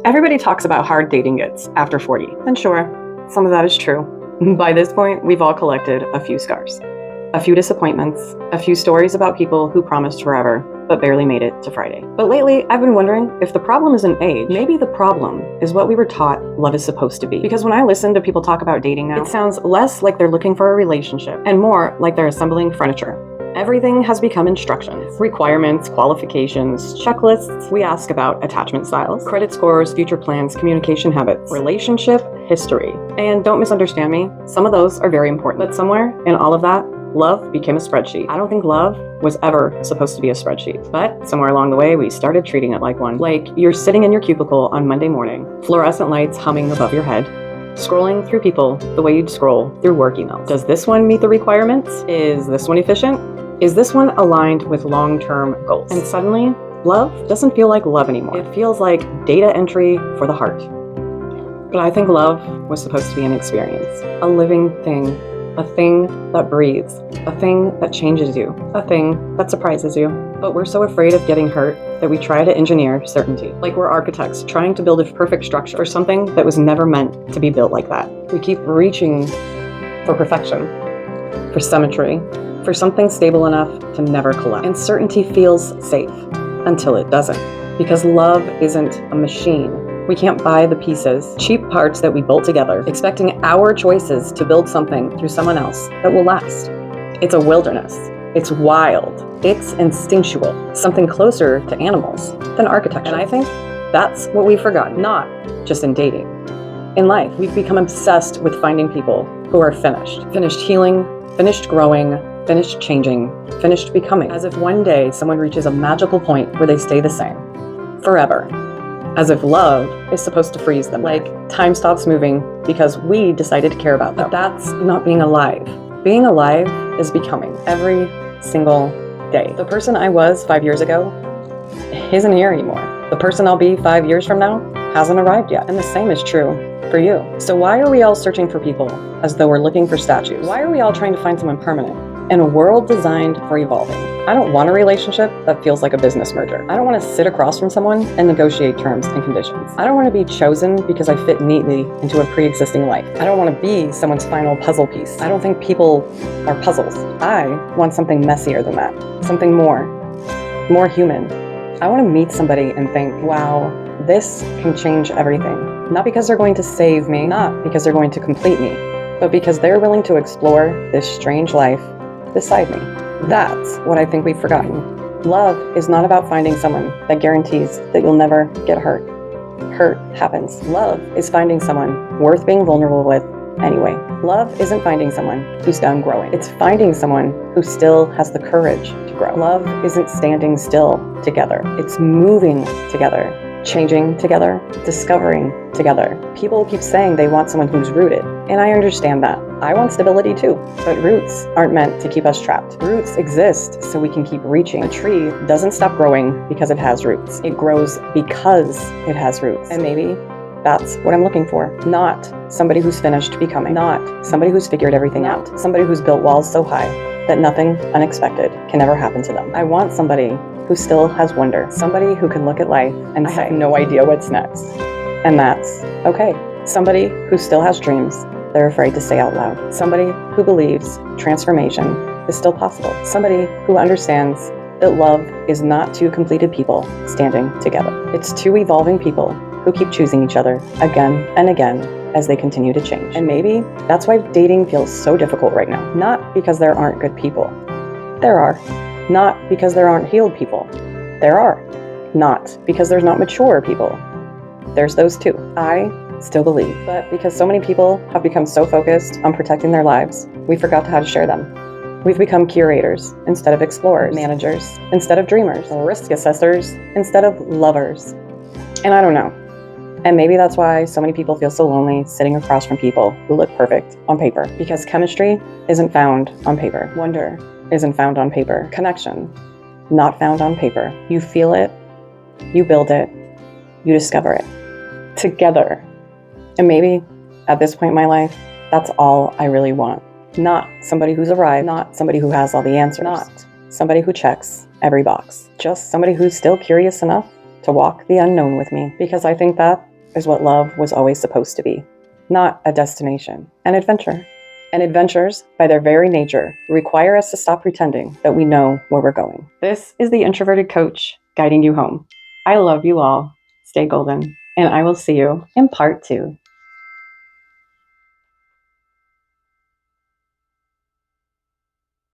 Everybody talks about how hard dating gets after 40. And sure, some of that is true. By this point, we've all collected a few scars, a few disappointments, a few stories about people who promised forever but barely made it to Friday. But lately, I've been wondering if the problem isn't age. Maybe the problem is what we were taught love is supposed to be. Because when I listen to people talk about dating now, it sounds less like they're looking for a relationship and more like they're assembling furniture. Everything has become instructions, requirements, qualifications, checklists. We ask about attachment styles, credit scores, future plans, communication habits, relationship history. And don't misunderstand me, some of those are very important. But somewhere in all of that, love became a spreadsheet. I don't think love was ever supposed to be a spreadsheet. But somewhere along the way, we started treating it like one. Like you're sitting in your cubicle on Monday morning, fluorescent lights humming above your head, scrolling through people the way you'd scroll through work emails. Does this one meet the requirements? Is this one efficient? Is this one aligned with long-term goals? And suddenly, love doesn't feel like love anymore. It feels like data entry for the heart. But I think love was supposed to be an experience, a living thing, a thing that breathes, a thing that changes you, a thing that surprises you. But we're so afraid of getting hurt that we try to engineer certainty. Like we're architects trying to build a perfect structure for something that was never meant to be built like that. We keep reaching for perfection, for symmetry, for something stable enough to never collapse. And certainty feels safe until it doesn't. Because love isn't a machine. We can't buy the pieces, cheap parts that we bolt together, expecting our choices to build something through someone else that will last. It's a wilderness. It's wild. It's instinctual. Something closer to animals than architecture. And I think that's what we've forgotten, not just in dating. In life, we've become obsessed with finding people who are finished. Finished healing, finished growing, finished changing, finished becoming. As if one day someone reaches a magical point where they stay the same. Forever. As if love is supposed to freeze them. Like time stops moving because we decided to care about them. But that's not being alive. Being alive is becoming every single day. The person I was 5 years ago isn't here anymore. The person I'll be 5 years from now hasn't arrived yet. And the same is true for you. So why are we all searching for people as though we're looking for statues? Why are we all trying to find someone permanent in a world designed for evolving? I don't want a relationship that feels like a business merger. I don't want to sit across from someone and negotiate terms and conditions. I don't want to be chosen because I fit neatly into a pre-existing life. I don't want to be someone's final puzzle piece. I don't think people are puzzles. I want something messier than that. Something more human. I want to meet somebody and think, wow, this can change everything. Not because they're going to save me, not because they're going to complete me, but because they're willing to explore this strange life beside me. That's what I think we've forgotten. Love is not about finding someone that guarantees that you'll never get hurt. Hurt happens. Love is finding someone worth being vulnerable with anyway. Love isn't finding someone who's done growing. It's finding someone who still has the courage to grow. Love isn't standing still together. It's moving together, changing together, discovering together. People keep saying they want someone who's rooted, and I understand that. I want stability too, but roots aren't meant to keep us trapped. Roots exist so we can keep reaching. A tree doesn't stop growing because it has roots. It grows because it has roots. And maybe that's what I'm looking for. Not somebody who's finished becoming. Not somebody who's figured everything out. Somebody who's built walls so high that nothing unexpected can ever happen to them. I want somebody who still has wonder. Somebody who can look at life and say, I have no idea what's next. And that's okay. Somebody who still has dreams they're afraid to say out loud. Somebody who believes transformation is still possible. Somebody who understands that love is not two completed people standing together. It's two evolving people who keep choosing each other again and again as they continue to change. And maybe that's why dating feels so difficult right now. Not because there aren't good people. There are. Not because there aren't healed people. There are. Not because there's not mature people. There's those too. I still believe. But because so many people have become so focused on protecting their lives, we forgot how to share them. We've become curators instead of explorers, managers instead of dreamers, risk assessors instead of lovers. And I don't know. And maybe that's why so many people feel so lonely sitting across from people who look perfect on paper. Because chemistry isn't found on paper. Wonder isn't found on paper. Connection, not found on paper. You feel it, you build it, you discover it. Together. And maybe at this point in my life, that's all I really want. Not somebody who's arrived, not somebody who has all the answers, not somebody who checks every box. Just somebody who's still curious enough to walk the unknown with me, because I think that is what love was always supposed to be, not a destination, an adventure. And adventures, by their very nature, require us to stop pretending that we know where we're going. This is the Introverted Coach guiding you home. I love you all. Stay golden, and I will see you in part 2.